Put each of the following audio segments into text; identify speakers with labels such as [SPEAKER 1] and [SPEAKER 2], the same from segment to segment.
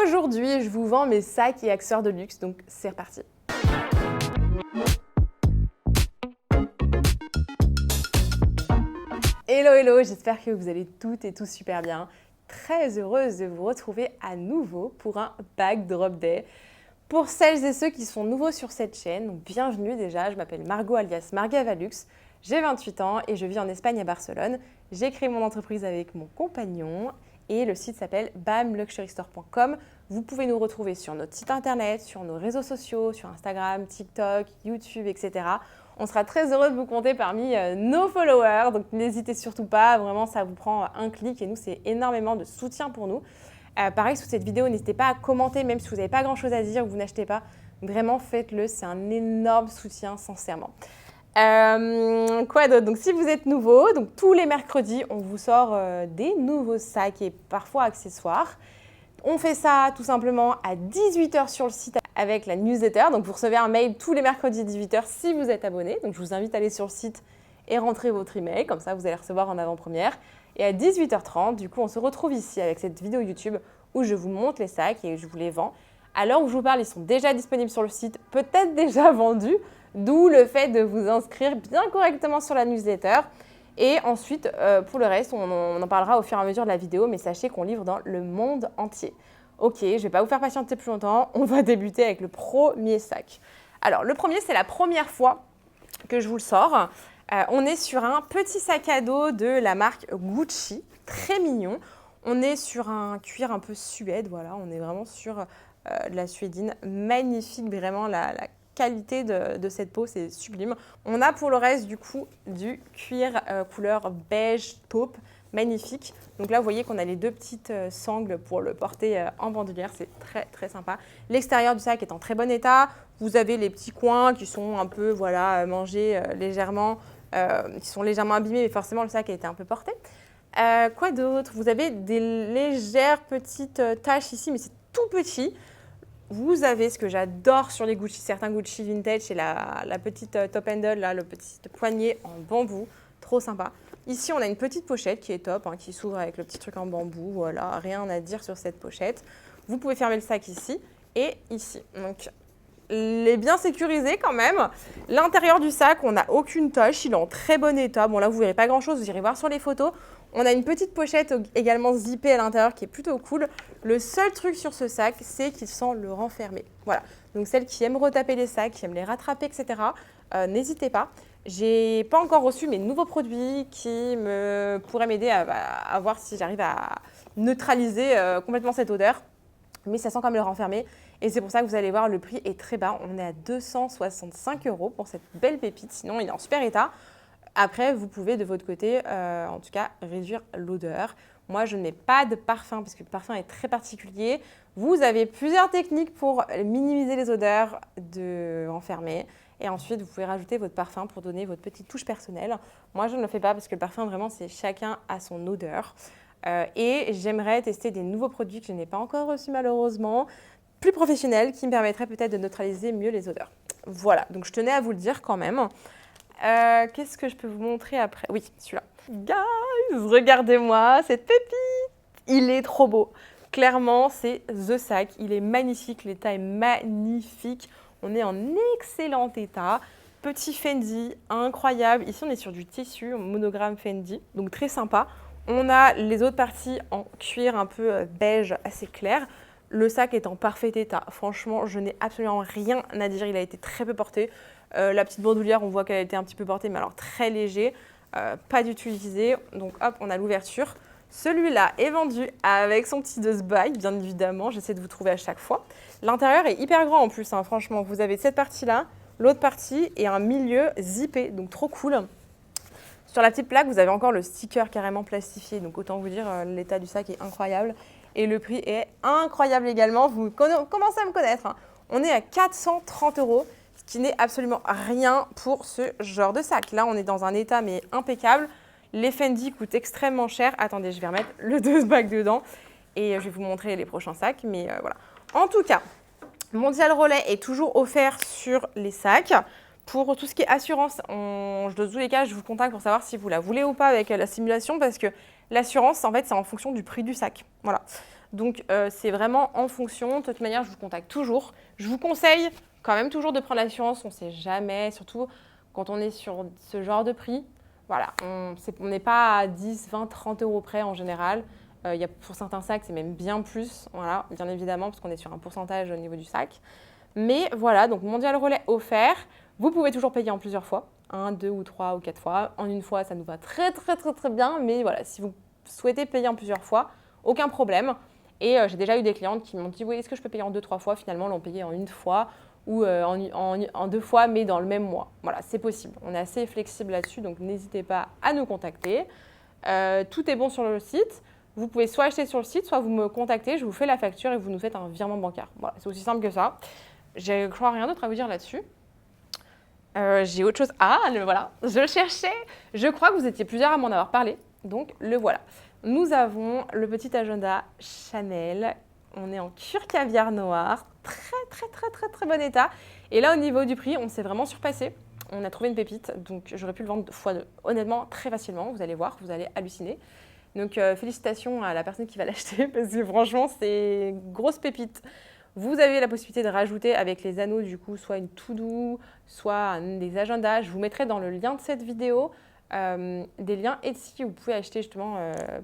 [SPEAKER 1] Aujourd'hui, je vous vends mes sacs et accessoires de luxe, donc c'est reparti. Hello, hello, j'espère que vous allez toutes et tous super bien. Très heureuse de vous retrouver à nouveau pour un Backdrop Day. Pour celles et ceux qui sont nouveaux sur cette chaîne, donc bienvenue déjà, je m'appelle Margot alias Margavalux, j'ai 28 ans et je vis en Espagne à Barcelone. J'ai créé mon entreprise avec mon compagnon et le site s'appelle bamluxurystore.com. Vous pouvez nous retrouver sur notre site internet, sur nos réseaux sociaux, sur Instagram, TikTok, YouTube, etc. On sera très heureux de vous compter parmi nos followers, donc n'hésitez surtout pas, vraiment ça vous prend un clic et nous c'est énormément de soutien pour nous. Pareil, sous cette vidéo, n'hésitez pas à commenter, même si vous n'avez pas grand-chose à dire ou vous n'achetez pas. Vraiment, faites-le, c'est un énorme soutien, sincèrement. Quoi d'autre? Donc, si vous êtes nouveau, donc tous les mercredis, on vous sort des nouveaux sacs et parfois accessoires. On fait ça tout simplement à 18h sur le site avec la newsletter. Donc, vous recevez un mail tous les mercredis à 18h si vous êtes abonné. Donc, je vous invite à aller sur le site et rentrer votre email. Comme ça, vous allez recevoir en avant-première. Et à 18h30, du coup, on se retrouve ici avec cette vidéo YouTube où je vous montre les sacs et je vous les vends. À l'heure où je vous parle, ils sont déjà disponibles sur le site, peut-être déjà vendus, d'où le fait de vous inscrire bien correctement sur la newsletter. Et ensuite, pour le reste, on en parlera au fur et à mesure de la vidéo, mais sachez qu'on livre dans le monde entier. Ok, je ne vais pas vous faire patienter plus longtemps, on va débuter avec le premier sac. Alors, le premier, c'est la première fois que je vous le sors. On est sur un petit sac à dos de la marque Gucci, très mignon. On est sur un cuir un peu suède, voilà, on est vraiment sur de la suédine, magnifique, vraiment la qualité de cette peau, c'est sublime. On a pour le reste du coup du cuir couleur beige taupe, magnifique. Donc là, vous voyez qu'on a les deux petites sangles pour le porter en bandoulière, c'est très très sympa. L'extérieur du sac est en très bon état. Vous avez les petits coins qui sont un peu voilà, mangés légèrement, qui sont légèrement abîmés, mais forcément le sac a été un peu porté. Quoi d'autre? Vous avez des légères petites taches ici, mais c'est tout petit. Vous avez ce que j'adore sur les Gucci, certains Gucci vintage, c'est la petite top handle, là, le petit poignet en bambou, trop sympa. Ici, on a une petite pochette qui est top, hein, qui s'ouvre avec le petit truc en bambou, voilà, rien à dire sur cette pochette. Vous pouvez fermer le sac ici et ici. Donc, il est bien sécurisé quand même. L'intérieur du sac, on n'a aucune tache, il est en très bon état. Bon là, vous ne verrez pas grand-chose, vous irez voir sur les photos. On a une petite pochette également zippée à l'intérieur qui est plutôt cool. Le seul truc sur ce sac, c'est qu'il sent le renfermer. Voilà, donc celles qui aiment retaper les sacs, qui aiment les rattraper, etc., n'hésitez pas. J'ai pas encore reçu mes nouveaux produits qui pourraient m'aider à voir si j'arrive à neutraliser complètement cette odeur. Mais ça sent quand même le renfermer. Et c'est pour ça que vous allez voir, le prix est très bas. On est à 265 € pour cette belle pépite. Sinon, il est en super état. Après, vous pouvez de votre côté, en tout cas, réduire l'odeur. Moi, je ne mets pas de parfum parce que le parfum est très particulier. Vous avez plusieurs techniques pour minimiser les odeurs de renfermer. Et ensuite, vous pouvez rajouter votre parfum pour donner votre petite touche personnelle. Moi, je ne le fais pas parce que le parfum, vraiment, c'est chacun à son odeur. Et j'aimerais tester des nouveaux produits que je n'ai pas encore reçus malheureusement, plus professionnels, qui me permettraient peut-être de neutraliser mieux les odeurs. Voilà, donc je tenais à vous le dire quand même. Qu'est-ce que je peux vous montrer après? Oui, celui-là. Guys, regardez-moi cette pépite. Il est trop beau. Clairement, c'est The Sac. Il est magnifique, l'état est magnifique. On est en excellent état. Petit Fendi, incroyable. Ici, on est sur du tissu, monogramme Fendi, donc très sympa. On a les autres parties en cuir un peu beige assez clair. Le sac est en parfait état. Franchement, je n'ai absolument rien à dire. Il a été très peu porté. La petite bandoulière, on voit qu'elle a été un petit peu portée, mais alors très léger. Pas du tout utilisé. Donc hop, on a l'ouverture. Celui-là est vendu avec son petit dust-bag, bien évidemment. J'essaie de vous trouver à chaque fois. L'intérieur est hyper grand en plus, hein. Franchement. Vous avez cette partie-là, l'autre partie et un milieu zippé, donc trop cool. Sur la petite plaque, vous avez encore le sticker carrément plastifié. Donc autant vous dire, l'état du sac est incroyable. Et le prix est incroyable également. Vous commencez à me connaître, hein. On est à 430 €, ce qui n'est absolument rien pour ce genre de sac. Là, on est dans un état mais impeccable. Les Fendi coûtent extrêmement cher. Attendez, je vais remettre le dust bag dedans et je vais vous montrer les prochains sacs. Mais voilà. En tout cas, Mondial Relais est toujours offert sur les sacs. Pour tout ce qui est assurance, dans tous les cas, je vous contacte pour savoir si vous la voulez ou pas avec la simulation parce que l'assurance, en fait, c'est en fonction du prix du sac. Voilà. Donc, c'est vraiment en fonction. De toute manière, je vous contacte toujours. Je vous conseille quand même toujours de prendre l'assurance. On ne sait jamais, surtout quand on est sur ce genre de prix. Voilà, on n'est pas à 10, 20, 30 euros près en général. Pour certains sacs, c'est même bien plus, voilà, bien évidemment, parce qu'on est sur un pourcentage au niveau du sac. Mais voilà, donc Mondial Relais offert. Vous pouvez toujours payer en plusieurs fois, 1, 2 ou 3 ou 4 fois. En une fois, ça nous va très bien. Mais voilà, si vous souhaitez payer en plusieurs fois, aucun problème. Et j'ai déjà eu des clientes qui m'ont dit, oui, est-ce que je peux payer en 2, 3 fois? Finalement, l'ont payé en une fois ou en 2 fois, mais dans le même mois. Voilà, c'est possible. On est assez flexible là-dessus, donc n'hésitez pas à nous contacter. Tout est bon sur le site. Vous pouvez soit acheter sur le site, soit vous me contactez, je vous fais la facture et vous nous faites un virement bancaire. Voilà, c'est aussi simple que ça. Je crois rien d'autre à vous dire là-dessus. J'ai autre chose. Ah, le voilà, je cherchais. Je crois que vous étiez plusieurs à m'en avoir parlé, donc le voilà. Nous avons le petit agenda Chanel. On est en cuir caviar noir, très bon état. Et là, au niveau du prix, on s'est vraiment surpassé. On a trouvé une pépite, donc j'aurais pu le vendre x2. Honnêtement, très facilement, vous allez voir, vous allez halluciner. Donc félicitations à la personne qui va l'acheter parce que franchement, c'est une grosse pépite. Vous avez la possibilité de rajouter avec les anneaux, du coup, soit une to-do, soit des agendas. Je vous mettrai dans le lien de cette vidéo des liens Etsy où vous pouvez acheter justement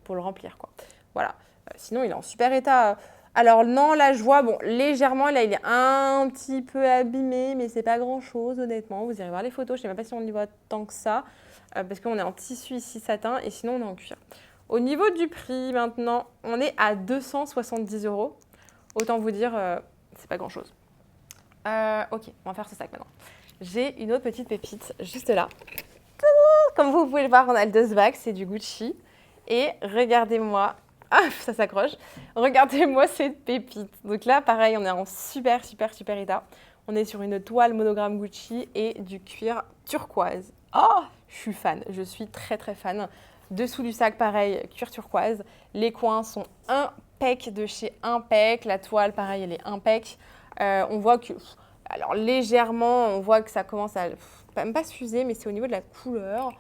[SPEAKER 1] pour le remplir, quoi. Voilà. Sinon, il est en super état. Alors non, là, je vois, bon, légèrement, là, il est un petit peu abîmé, mais c'est pas grand-chose, honnêtement. Vous irez voir les photos. Je sais même pas si on y voit tant que ça parce qu'on est en tissu ici, satin, et sinon, on est en cuir. Au niveau du prix, maintenant, on est à 270 €. Autant vous dire, c'est pas grand-chose. Ok, on va faire ce sac maintenant. J'ai une autre petite pépite juste là. Comme vous pouvez le voir, on a le Dust Bag, c'est du Gucci. Et regardez-moi, ah, ça s'accroche. Regardez-moi cette pépite. Donc là, pareil, on est en super état. On est sur une toile monogramme Gucci et du cuir turquoise. Oh, je suis fan, je suis très fan. Dessous du sac, pareil, cuir turquoise. Les coins sont impec de chez Impec. La toile, pareil, elle est impec. On voit que, alors légèrement, on voit que ça commence à, même pas s'user, mais c'est au niveau de la couleur.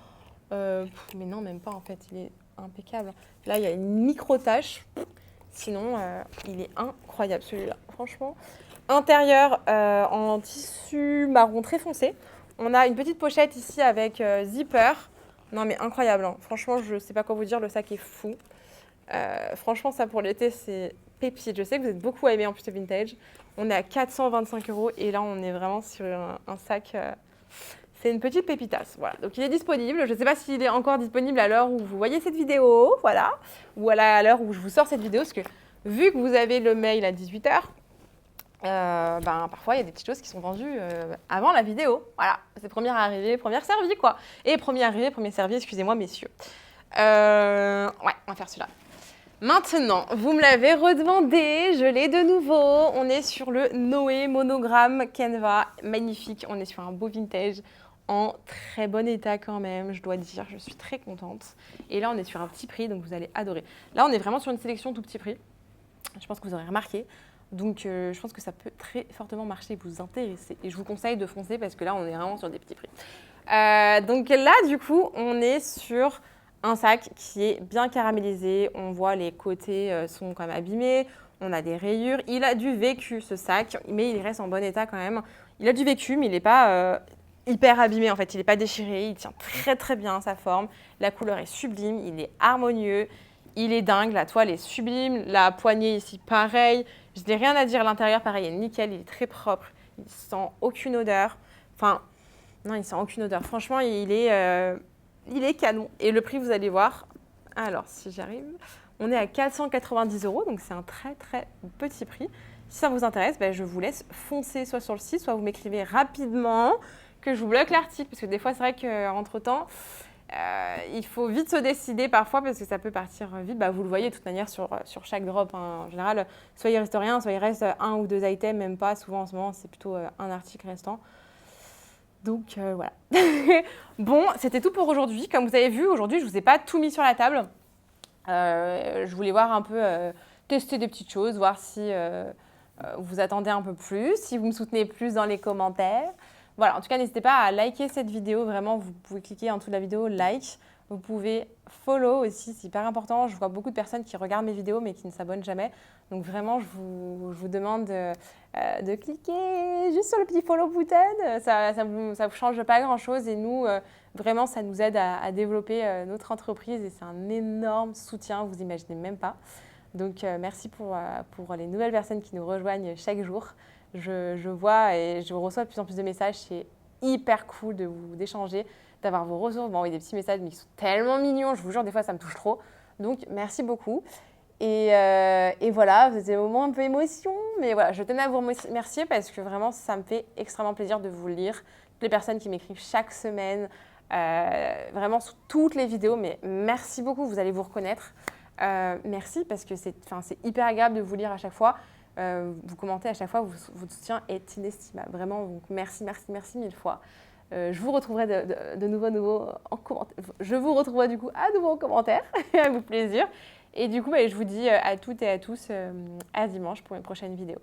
[SPEAKER 1] Mais non, même pas en fait, il est impeccable. Là, il y a une micro-tache. Sinon, il est incroyable celui-là, franchement. Intérieur en tissu marron très foncé. On a une petite pochette ici avec zipper. Non mais incroyable, hein. Franchement, je ne sais pas quoi vous dire, le sac est fou. Franchement, ça pour l'été, c'est pépite. Je sais que vous êtes beaucoup à aimer en plus le vintage. On est à 425 € et là, on est vraiment sur un sac. C'est une petite pépitasse. Voilà. Donc, il est disponible. Je ne sais pas s'il est encore disponible à l'heure où vous voyez cette vidéo, voilà, ou à l'heure où je vous sors cette vidéo, parce que vu que vous avez le mail à 18 h, parfois, il y a des petites choses qui sont vendues avant la vidéo. Voilà, c'est première arrivée, première servie, quoi. Et première arrivée, premier servi, excusez-moi, messieurs. Ouais, on va faire celui-là. Maintenant, vous me l'avez redemandé, je l'ai de nouveau. On est sur le Noé monogramme Canva, magnifique. On est sur un beau vintage en très bon état quand même, je dois dire. Je suis très contente. Et là, on est sur un petit prix, donc vous allez adorer. Là, on est vraiment sur une sélection tout petit prix. Je pense que vous aurez remarqué. Donc, je pense que ça peut très fortement marcher et vous intéresser. Et je vous conseille de foncer parce que là, on est vraiment sur des petits prix. Donc là, du coup, on est sur un sac qui est bien caramélisé. On voit les côtés sont quand même abîmés. On a des rayures. Il a du vécu, ce sac, mais il reste en bon état quand même. Il a du vécu, mais il n'est pas hyper abîmé en fait. Il n'est pas déchiré. Il tient très bien sa forme. La couleur est sublime. Il est harmonieux. Il est dingue. La toile est sublime. La poignée ici, pareil. Je n'ai rien à dire. L'intérieur, pareil, est nickel. Il est très propre. Il sent aucune odeur. Enfin, non, il sent aucune odeur. Franchement, il est canon. Et le prix, vous allez voir. Alors, si j'arrive, on est à 490 €. Donc, c'est un très petit prix. Si ça vous intéresse, je vous laisse foncer soit sur le site, soit vous m'écrivez rapidement que je vous bloque l'article. Parce que des fois, c'est vrai qu'entre-temps, il faut vite se décider parfois parce que ça peut partir vite. Vous le voyez de toute manière sur chaque drop, hein. En général, soit il reste rien, soit il reste un ou deux items, même pas. Souvent, en ce moment, c'est plutôt un article restant. Donc, voilà. Bon, c'était tout pour aujourd'hui. Comme vous avez vu, aujourd'hui, je ne vous ai pas tout mis sur la table. Je voulais voir un peu, tester des petites choses, voir si vous attendez un peu plus, si vous me soutenez plus dans les commentaires. Voilà, en tout cas, n'hésitez pas à liker cette vidéo. Vraiment, vous pouvez cliquer en dessous de la vidéo, like. Vous pouvez follow aussi, c'est hyper important. Je vois beaucoup de personnes qui regardent mes vidéos mais qui ne s'abonnent jamais. Donc vraiment, je vous demande de cliquer juste sur le petit follow button. Ça vous change pas grand-chose et nous, vraiment, ça nous aide à développer notre entreprise et c'est un énorme soutien, vous imaginez même pas. Donc merci pour les nouvelles personnes qui nous rejoignent chaque jour. Je vois et je reçois de plus en plus de messages. C'est hyper cool d'échanger, d'avoir vos ressources. Vous m'envoyez des petits messages, mais ils sont tellement mignons. Je vous jure, des fois, ça me touche trop. Donc merci beaucoup. Et voilà, c'était un moment un peu émotion. Mais voilà, je tenais à vous remercier parce que vraiment, ça me fait extrêmement plaisir de vous lire. Toutes les personnes qui m'écrivent chaque semaine, vraiment sous toutes les vidéos. Mais merci beaucoup, vous allez vous reconnaître. Merci parce que c'est hyper agréable de vous lire à chaque fois. Vous commentez à chaque fois, votre soutien est inestimable. Vraiment, donc merci, merci, merci mille fois. Je vous retrouverai de nouveau en commentaire. Je vous retrouverai du coup à nouveau en commentaire, à vous plaisir. Et du coup, je vous dis à toutes et à tous à dimanche pour une prochaine vidéo.